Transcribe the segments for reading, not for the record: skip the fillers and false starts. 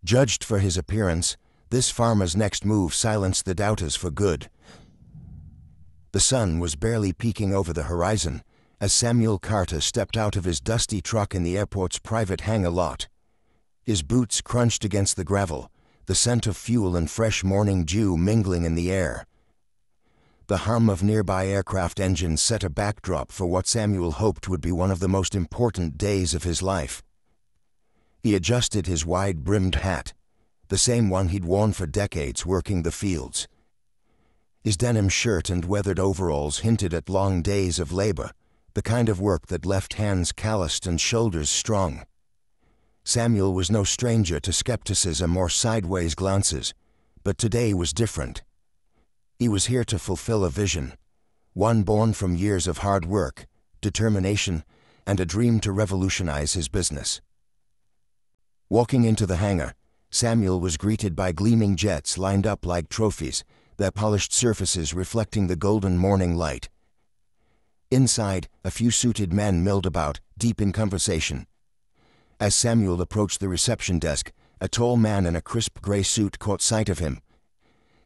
Judged for his appearance, this farmer's next move silenced the doubters for good. The sun was barely peeking over the horizon as Samuel Carter stepped out of his dusty truck in the airport's private hangar lot. His boots crunched against the gravel, the scent of fuel and fresh morning dew mingling in the air. The hum of nearby aircraft engines set a backdrop for what Samuel hoped would be one of the most important days of his life. He adjusted his wide-brimmed hat, the same one he'd worn for decades working the fields. His denim shirt and weathered overalls hinted at long days of labor, the kind of work that left hands calloused and shoulders strung. Samuel was no stranger to skepticism or sideways glances, but today was different. He was here to fulfill a vision, one born from years of hard work, determination, and a dream to revolutionize his business. Walking into the hangar, Samuel was greeted by gleaming jets lined up like trophies, their polished surfaces reflecting the golden morning light. Inside, a few suited men milled about, deep in conversation. As Samuel approached the reception desk, a tall man in a crisp gray suit caught sight of him.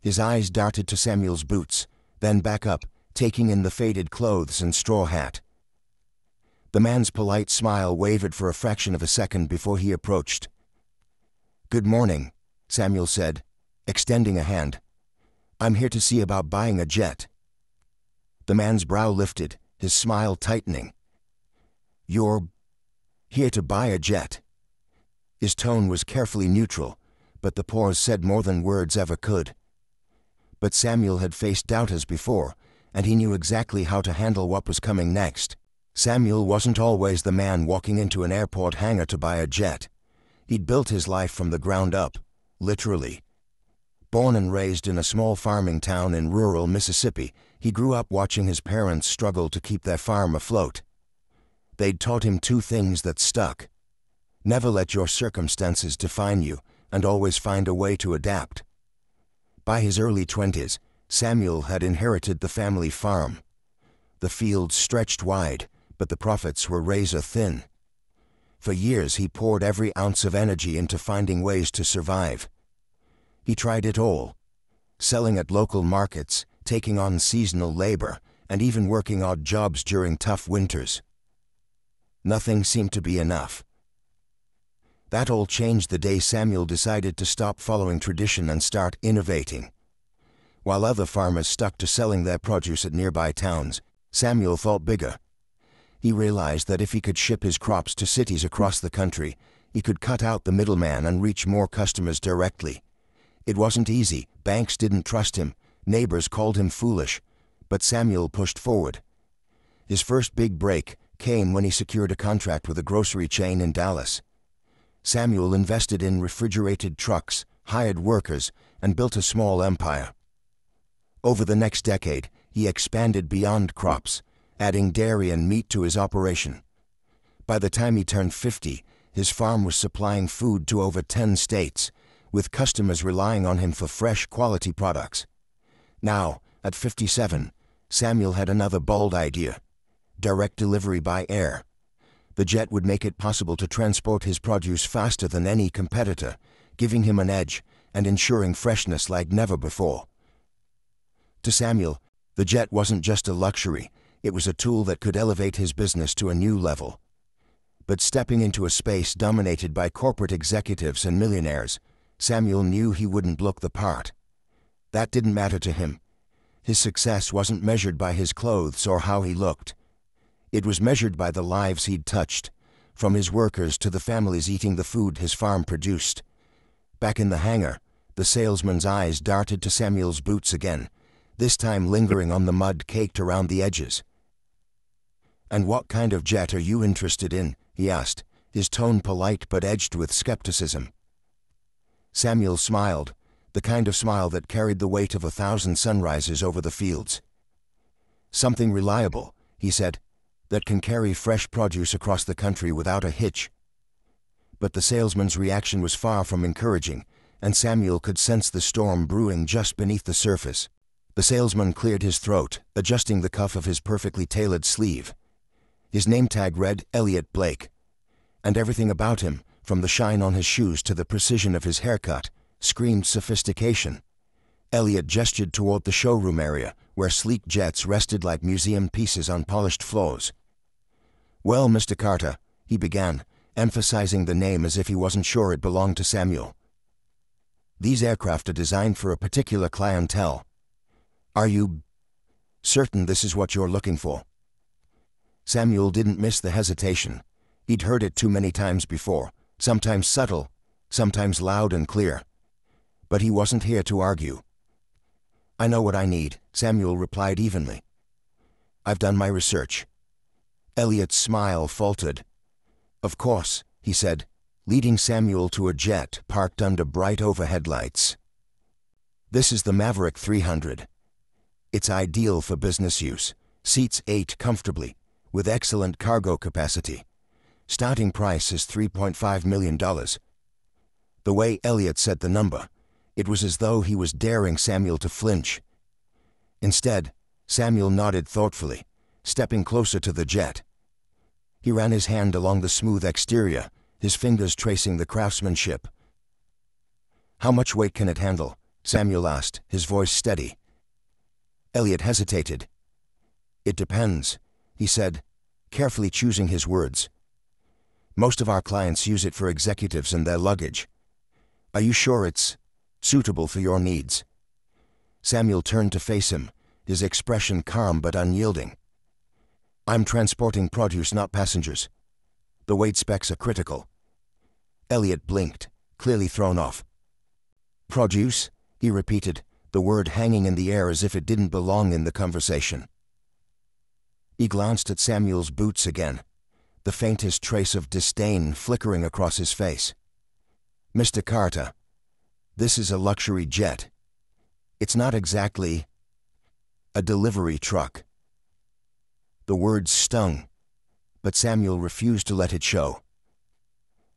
His eyes darted to Samuel's boots, then back up, taking in the faded clothes and straw hat. The man's polite smile wavered for a fraction of a second before he approached. "Good morning," Samuel said, extending a hand. "I'm here to see about buying a jet." The man's brow lifted, his smile tightening. "You're here to buy a jet?" His tone was carefully neutral, but the pause said more than words ever could. But Samuel had faced doubters before, and he knew exactly how to handle what was coming next. Samuel wasn't always the man walking into an airport hangar to buy a jet. He'd built his life from the ground up, literally. Born and raised in a small farming town in rural Mississippi, he grew up watching his parents struggle to keep their farm afloat. They'd taught him two things that stuck: never let your circumstances define you, and always find a way to adapt. By his early 20s, Samuel had inherited the family farm. The fields stretched wide, but the profits were razor thin. For years he poured every ounce of energy into finding ways to survive. He tried it all: selling at local markets, taking on seasonal labor, and even working odd jobs during tough winters. Nothing seemed to be enough. That all changed the day Samuel decided to stop following tradition and start innovating. While other farmers stuck to selling their produce at nearby towns, Samuel thought bigger. He realized that if he could ship his crops to cities across the country, he could cut out the middleman and reach more customers directly. It wasn't easy. Banks didn't trust him. Neighbors called him foolish. But Samuel pushed forward. His first big break came when he secured a contract with a grocery chain in Dallas. Samuel invested in refrigerated trucks, hired workers, and built a small empire. Over the next decade, he expanded beyond crops, adding dairy and meat to his operation. By the time he turned 50, his farm was supplying food to over 10 states, with customers relying on him for fresh, quality products. Now, at 57, Samuel had another bold idea: direct delivery by air. The jet would make it possible to transport his produce faster than any competitor, giving him an edge and ensuring freshness like never before. To Samuel, the jet wasn't just a luxury, it was a tool that could elevate his business to a new level. But stepping into a space dominated by corporate executives and millionaires, Samuel knew he wouldn't look the part. That didn't matter to him. His success wasn't measured by his clothes or how he looked. It was measured by the lives he'd touched, from his workers to the families eating the food his farm produced. Back in the hangar, the salesman's eyes darted to Samuel's boots again, this time lingering on the mud caked around the edges. "And what kind of jet are you interested in?" he asked, his tone polite but edged with skepticism. Samuel smiled, the kind of smile that carried the weight of 1,000 sunrises over the fields. "Something reliable," he said, "that can carry fresh produce across the country without a hitch." But the salesman's reaction was far from encouraging, and Samuel could sense the storm brewing just beneath the surface. The salesman cleared his throat, adjusting the cuff of his perfectly tailored sleeve. His name tag read Elliot Blake, and everything about him, from the shine on his shoes to the precision of his haircut, screamed sophistication. Elliot gestured toward the showroom area, where sleek jets rested like museum pieces on polished floors. "Well, Mr. Carter," he began, emphasizing the name as if he wasn't sure it belonged to Samuel. "These aircraft are designed for a particular clientele. Are you certain this is what you're looking for?" Samuel didn't miss the hesitation. He'd heard it too many times before, sometimes subtle, sometimes loud and clear. But he wasn't here to argue. "I know what I need," Samuel replied evenly. "I've done my research." Elliot's smile faltered. "Of course," he said, leading Samuel to a jet parked under bright overhead lights. "This is the Maverick 300. It's ideal for business use. Seats 8 comfortably, with excellent cargo capacity. Starting price is $3.5 million. The way Elliot said the number, it was as though he was daring Samuel to flinch. Instead, Samuel nodded thoughtfully, stepping closer to the jet. He ran his hand along the smooth exterior, his fingers tracing the craftsmanship. "How much weight can it handle?" Samuel asked, his voice steady. Elliot hesitated. "It depends," he said, carefully choosing his words. "Most of our clients use it for executives and their luggage. Are you sure it's suitable for your needs?" Samuel turned to face him, his expression calm but unyielding. "I'm transporting produce, not passengers. The weight specs are critical." Elliot blinked, clearly thrown off. "Produce?" he repeated, the word hanging in the air as if it didn't belong in the conversation. He glanced at Samuel's boots again, the faintest trace of disdain flickering across his face. "Mr. Carter, this is a luxury jet. It's not exactly a delivery truck." The words stung, but Samuel refused to let it show.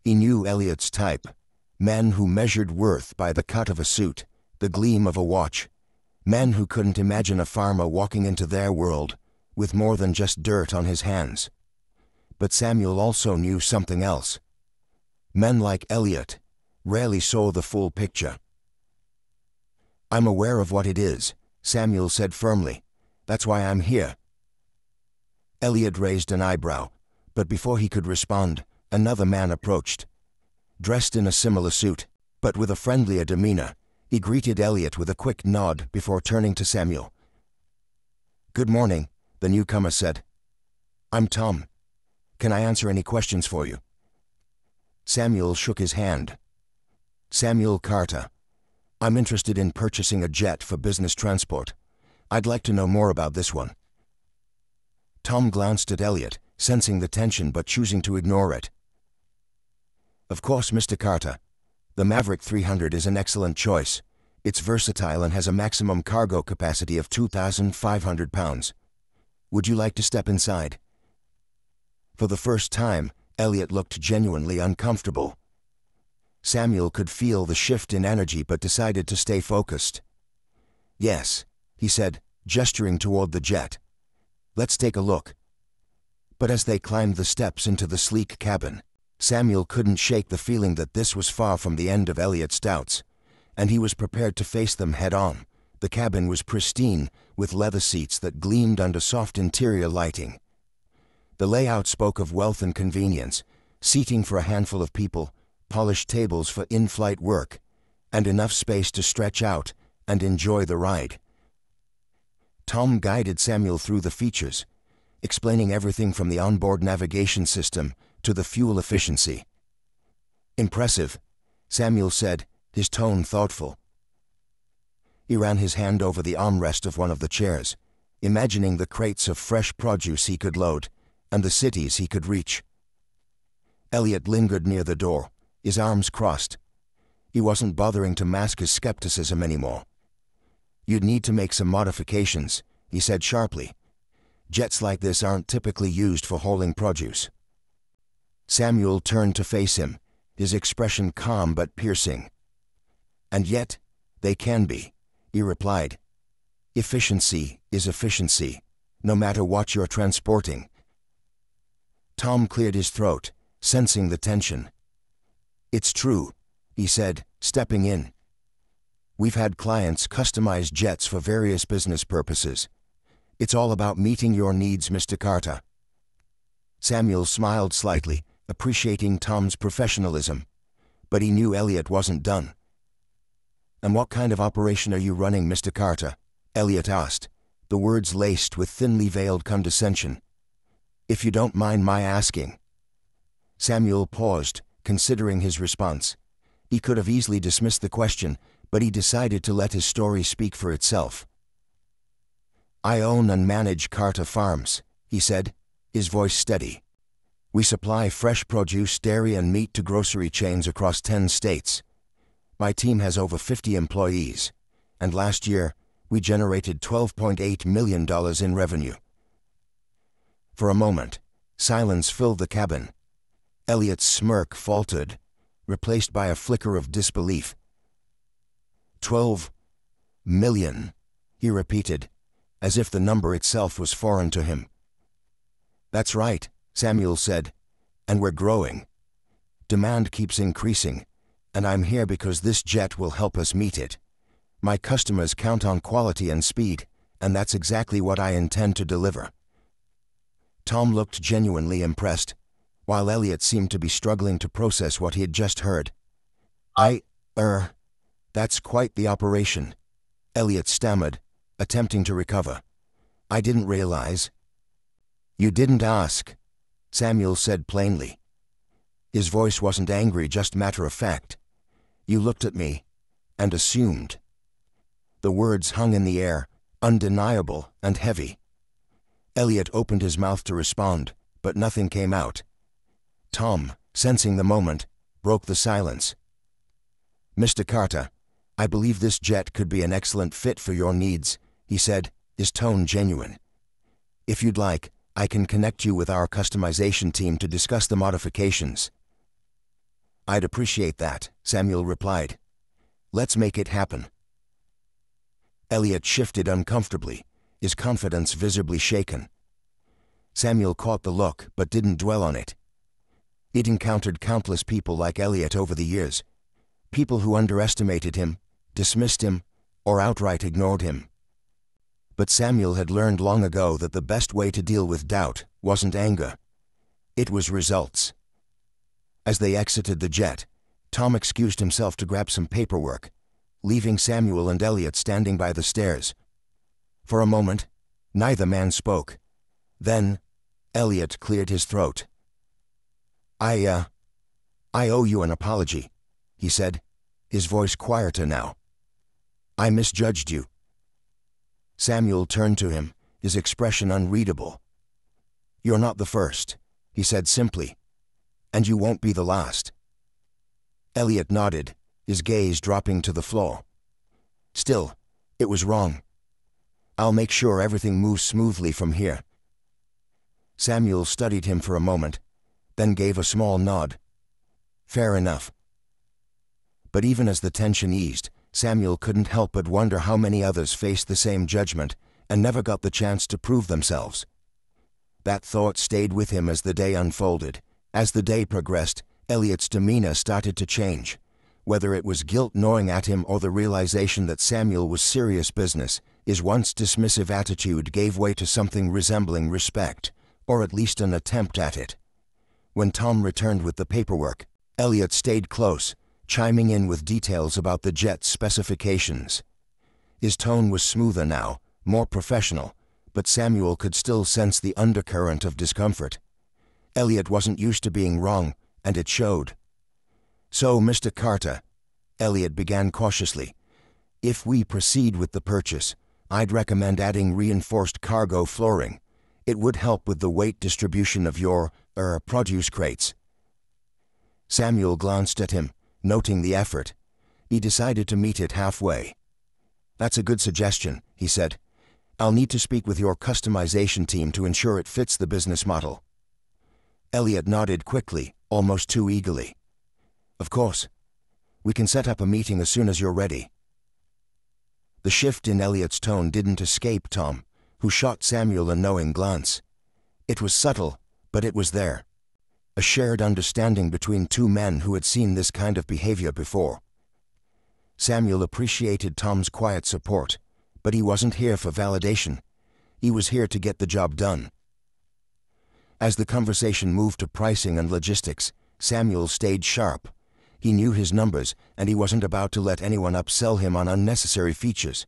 He knew Elliot's type, men who measured worth by the cut of a suit, the gleam of a watch, men who couldn't imagine a farmer walking into their world with more than just dirt on his hands. But Samuel also knew something else. Men like Elliot rarely saw the full picture. "I'm aware of what it is," Samuel said firmly. "That's why I'm here." Elliot raised an eyebrow, but before he could respond, another man approached. Dressed in a similar suit, but with a friendlier demeanor, he greeted Elliot with a quick nod before turning to Samuel. "Good morning," the newcomer said. "I'm Tom. Can I answer any questions for you?" Samuel shook his hand. "Samuel Carter. I'm interested in purchasing a jet for business transport. I'd like to know more about this one." Tom glanced at Elliot, sensing the tension but choosing to ignore it. "Of course, Mr. Carter. The Maverick 300 is an excellent choice. It's versatile and has a maximum cargo capacity of 2,500 pounds. Would you like to step inside?" For the first time, Elliot looked genuinely uncomfortable. Samuel could feel the shift in energy but decided to stay focused. "Yes," he said, gesturing toward the jet. "Let's take a look." But as they climbed the steps into the sleek cabin, Samuel couldn't shake the feeling that this was far from the end of Elliot's doubts, and he was prepared to face them head-on. The cabin was pristine, with leather seats that gleamed under soft interior lighting. The layout spoke of wealth and convenience, seating for a handful of people, polished tables for in-flight work, and enough space to stretch out and enjoy the ride. Tom guided Samuel through the features, explaining everything from the onboard navigation system to the fuel efficiency. "Impressive," Samuel said, his tone thoughtful. He ran his hand over the armrest of one of the chairs, imagining the crates of fresh produce he could load and the cities he could reach. Elliot lingered near the door, his arms crossed. He wasn't bothering to mask his skepticism anymore. "You'd need to make some modifications," he said sharply. "Jets like this aren't typically used for hauling produce." Samuel turned to face him, his expression calm but piercing. "And yet, they can be," he replied. "Efficiency is efficiency, no matter what you're transporting." Tom cleared his throat, sensing the tension. It's true, he said, stepping in. We've had clients customize jets for various business purposes. It's all about meeting your needs, Mr. Carter. Samuel smiled slightly, appreciating Tom's professionalism, but he knew Elliot wasn't done. And what kind of operation are you running, Mr. Carter? Elliot asked, the words laced with thinly veiled condescension. If you don't mind my asking. Samuel paused, considering his response. He could have easily dismissed the question, but he decided to let his story speak for itself. I own and manage Carter Farms, he said, his voice steady. We supply fresh produce, dairy, and meat to grocery chains across 10 states. My team has over 50 employees, and last year, we generated $12.8 million in revenue. For a moment, silence filled the cabin. Elliot's smirk faltered, replaced by a flicker of disbelief. 12 million, he repeated, as if the number itself was foreign to him. That's right, Samuel said, and we're growing. Demand keeps increasing, and I'm here because this jet will help us meet it. My customers count on quality and speed, and that's exactly what I intend to deliver. Tom looked genuinely impressed, while Elliot seemed to be struggling to process what he had just heard. That's quite the operation, Elliot stammered, attempting to recover. I didn't realize. You didn't ask, Samuel said plainly. His voice wasn't angry, just matter of fact. You looked at me, and assumed. The words hung in the air, undeniable and heavy. Elliot opened his mouth to respond, but nothing came out. Tom, sensing the moment, broke the silence. Mr. Carter, I believe this jet could be an excellent fit for your needs, he said, his tone genuine. If you'd like, I can connect you with our customization team to discuss the modifications. I'd appreciate that, Samuel replied. Let's make it happen. Elliot shifted uncomfortably, his confidence visibly shaken. Samuel caught the look but didn't dwell on it. He'd encountered countless people like Elliot over the years, people who underestimated him, dismissed him, or outright ignored him. But Samuel had learned long ago that the best way to deal with doubt wasn't anger. It was results. As they exited the jet, Tom excused himself to grab some paperwork, leaving Samuel and Elliot standing by the stairs. For a moment, neither man spoke. Then, Elliot cleared his throat. I owe you an apology, he said, his voice quieter now. I misjudged you. Samuel turned to him, his expression unreadable. You're not the first, he said simply, and you won't be the last. Elliot nodded, his gaze dropping to the floor. Still, it was wrong. I'll make sure everything moves smoothly from here. Samuel studied him for a moment, then gave a small nod. Fair enough. But even as the tension eased, Samuel couldn't help but wonder how many others faced the same judgment and never got the chance to prove themselves. That thought stayed with him as the day unfolded. As the day progressed, Elliot's demeanor started to change. Whether it was guilt gnawing at him or the realization that Samuel was serious business, his once dismissive attitude gave way to something resembling respect, or at least an attempt at it. When Tom returned with the paperwork, Elliot stayed close, chiming in with details about the jet's specifications. His tone was smoother now, more professional, but Samuel could still sense the undercurrent of discomfort. Elliot wasn't used to being wrong, and it showed. So, Mr. Carter, Elliot began cautiously, if we proceed with the purchase, I'd recommend adding reinforced cargo flooring. It would help with the weight distribution of your, produce crates. Samuel glanced at him, noting the effort. He decided to meet it halfway. That's a good suggestion, he said. I'll need to speak with your customization team to ensure it fits the business model. Elliot nodded quickly, almost too eagerly. Of course. We can set up a meeting as soon as you're ready. The shift in Elliot's tone didn't escape Tom, who shot Samuel a knowing glance. It was subtle, but it was there. a shared understanding between two men who had seen this kind of behavior before. Samuel appreciated Tom's quiet support, but he wasn't here for validation. He was here to get the job done. As the conversation moved to pricing and logistics, Samuel stayed sharp. He knew his numbers, and he wasn't about to let anyone upsell him on unnecessary features.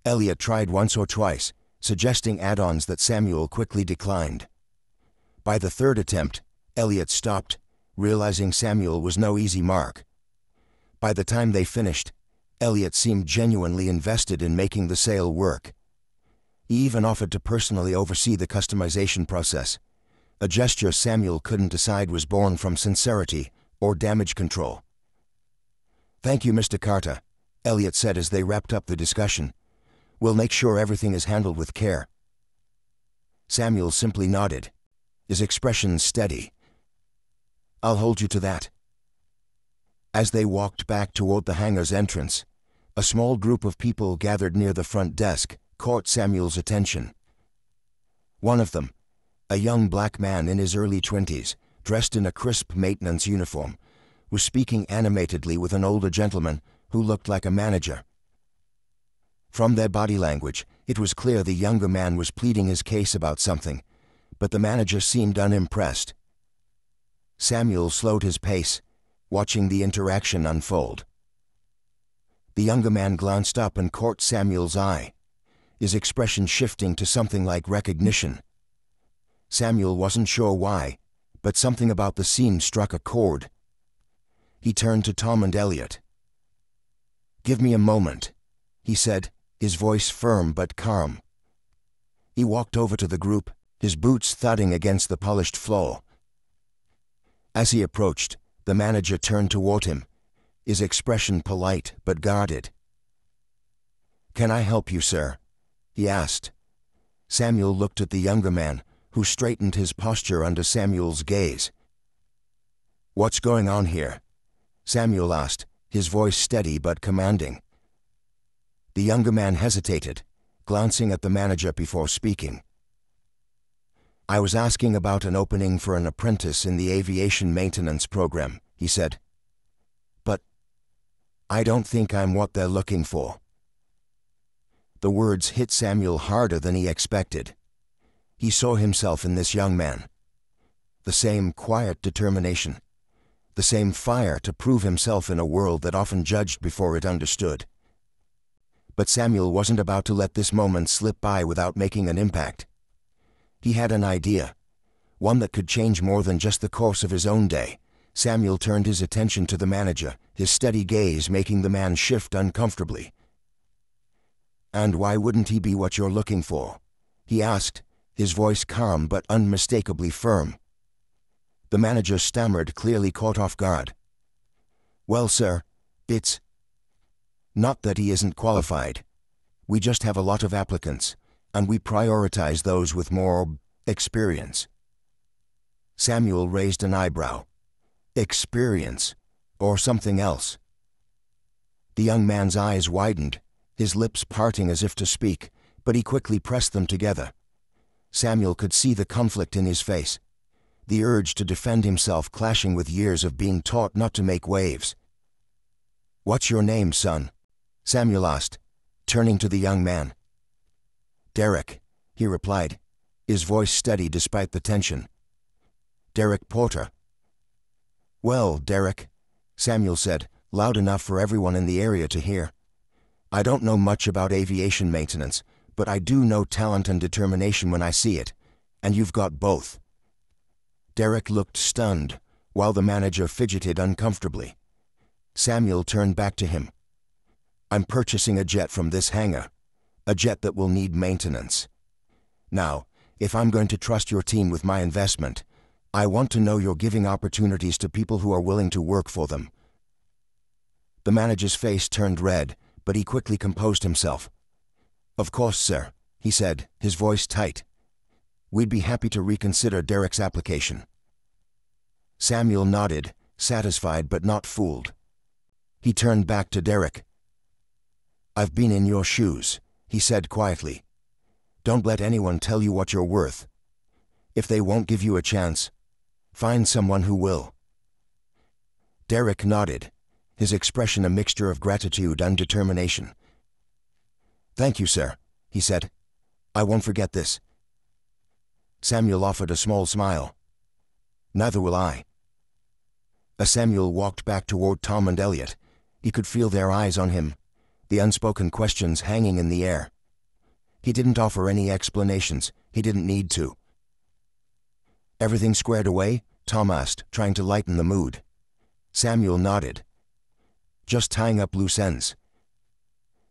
Elliot tried once or twice, suggesting add-ons that Samuel quickly declined. By the third attempt, Elliot stopped, realizing Samuel was no easy mark. By the time they finished, Elliot seemed genuinely invested in making the sale work. He even offered to personally oversee the customization process, a gesture Samuel couldn't decide was born from sincerity or damage control. "Thank you, Mr. Carter," Elliot said as they wrapped up the discussion. "We'll make sure everything is handled with care." Samuel simply nodded, his expression steady. "I'll hold you to that." As they walked back toward the hangar's entrance, a small group of people gathered near the front desk caught Samuel's attention. One of them, a young black man in his early 20s, dressed in a crisp maintenance uniform, was speaking animatedly with an older gentleman who looked like a manager. From their body language, it was clear the younger man was pleading his case about something, but the manager seemed unimpressed. Samuel slowed his pace, watching the interaction unfold. The younger man glanced up and caught Samuel's eye, his expression shifting to something like recognition. Samuel wasn't sure why, but something about the scene struck a chord. He turned to Tom and Elliot. "Give me a moment," he said, his voice firm but calm. He walked over to the group, his boots thudding against the polished floor. As he approached, the manager turned toward him, his expression polite but guarded. "Can I help you, sir?" he asked. Samuel looked at the younger man, who straightened his posture under Samuel's gaze. "What's going on here?" Samuel asked, his voice steady but commanding. The younger man hesitated, glancing at the manager before speaking. "I was asking about an opening for an apprentice in the aviation maintenance program," he said. "But I don't think I'm what they're looking for." The words hit Samuel harder than he expected. He saw himself in this young man. The same quiet determination, the same fire to prove himself in a world that often judged before it understood. But Samuel wasn't about to let this moment slip by without making an impact. He had an idea, one that could change more than just the course of his own day. Samuel turned his attention to the manager, his steady gaze making the man shift uncomfortably. "And why wouldn't he be what you're looking for?" he asked, his voice calm but unmistakably firm. The manager stammered, clearly caught off guard. "Well, sir, it's not that he isn't qualified. We just have a lot of applicants, and we prioritize those with more experience." Samuel raised an eyebrow. Experience, or something else? The young man's eyes widened, his lips parting as if to speak, but he quickly pressed them together. Samuel could see the conflict in his face, the urge to defend himself clashing with years of being taught not to make waves. "What's your name, son?" Samuel asked, turning to the young man. "Derek," he replied, his voice steady despite the tension. "Derek Porter." "Well, Derek," Samuel said, loud enough for everyone in the area to hear, "I don't know much about aviation maintenance, but I do know talent and determination when I see it, and you've got both." Derek looked stunned, while the manager fidgeted uncomfortably. Samuel turned back to him. "I'm purchasing a jet from this hangar, a jet that will need maintenance. Now, if I'm going to trust your team with my investment, I want to know you're giving opportunities to people who are willing to work for them." The manager's face turned red, but he quickly composed himself. "Of course, sir," he said, his voice tight. "We'd be happy to reconsider Derek's application." Samuel nodded, satisfied but not fooled. He turned back to Derek. "I've been in your shoes," he said quietly. "Don't let anyone tell you what you're worth. If they won't give you a chance, Find someone who will." Derek nodded, his expression a mixture of gratitude and determination. "Thank you, sir," he said. "I won't forget this." Samuel offered a small smile. "Neither will I." As Samuel walked back toward Tom and Elliot, he could feel their eyes on him, the unspoken questions hanging in the air. He didn't offer any explanations. He didn't need to. "Everything squared away?" Tom asked, trying to lighten the mood. Samuel nodded. "Just tying up loose ends."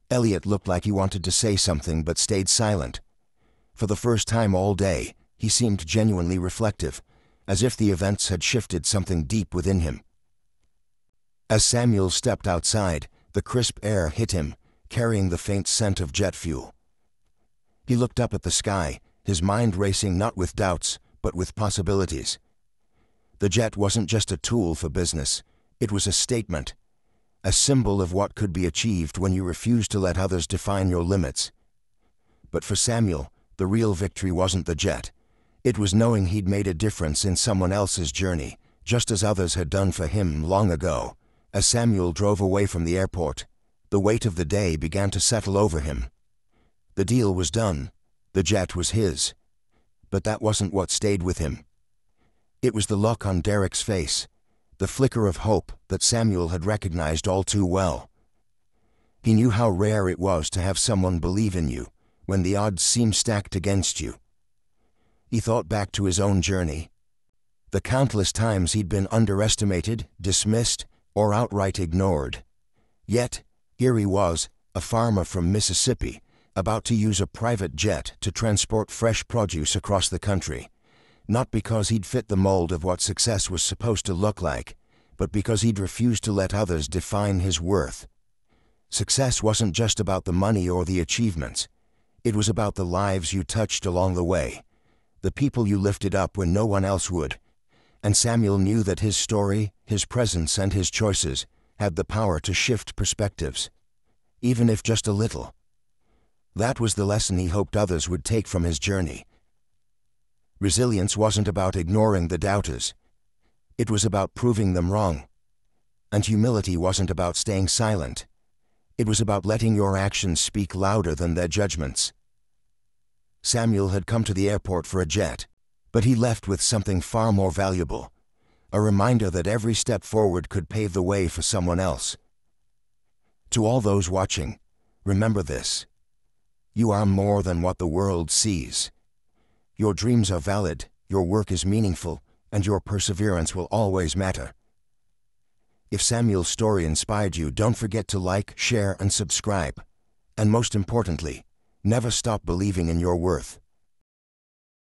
Elliot looked like he wanted to say something but stayed silent. For the first time all day, he seemed genuinely reflective, as if the events had shifted something deep within him. As Samuel stepped outside, the crisp air hit him, carrying the faint scent of jet fuel. He looked up at the sky, his mind racing not with doubts, but with possibilities. The jet wasn't just a tool for business, it was a statement, a symbol of what could be achieved when you refuse to let others define your limits. But for Samuel, the real victory wasn't the jet. It was knowing he'd made a difference in someone else's journey, just as others had done for him long ago. As Samuel drove away from the airport, the weight of the day began to settle over him. The deal was done. The jet was his. But that wasn't what stayed with him. It was the look on Derek's face, the flicker of hope that Samuel had recognized all too well. He knew how rare it was to have someone believe in you when the odds seemed stacked against you. He thought back to his own journey. The countless times he'd been underestimated, dismissed, or outright ignored. Yet, here he was, a farmer from Mississippi, about to use a private jet to transport fresh produce across the country. Not because he'd fit the mold of what success was supposed to look like, but because he'd refused to let others define his worth. Success wasn't just about the money or the achievements. It was about the lives you touched along the way, the people you lifted up when no one else would. And Samuel knew that his story, his presence, and his choices had the power to shift perspectives, even if just a little. That was the lesson he hoped others would take from his journey. Resilience wasn't about ignoring the doubters. It was about proving them wrong. And humility wasn't about staying silent. It was about letting your actions speak louder than their judgments. Samuel had come to the airport for a jet, but he left with something far more valuable, a reminder that every step forward could pave the way for someone else. To all those watching, remember this. You are more than what the world sees. Your dreams are valid, your work is meaningful, and your perseverance will always matter. If Samuel's story inspired you, don't forget to like, share, and subscribe. And most importantly, never stop believing in your worth.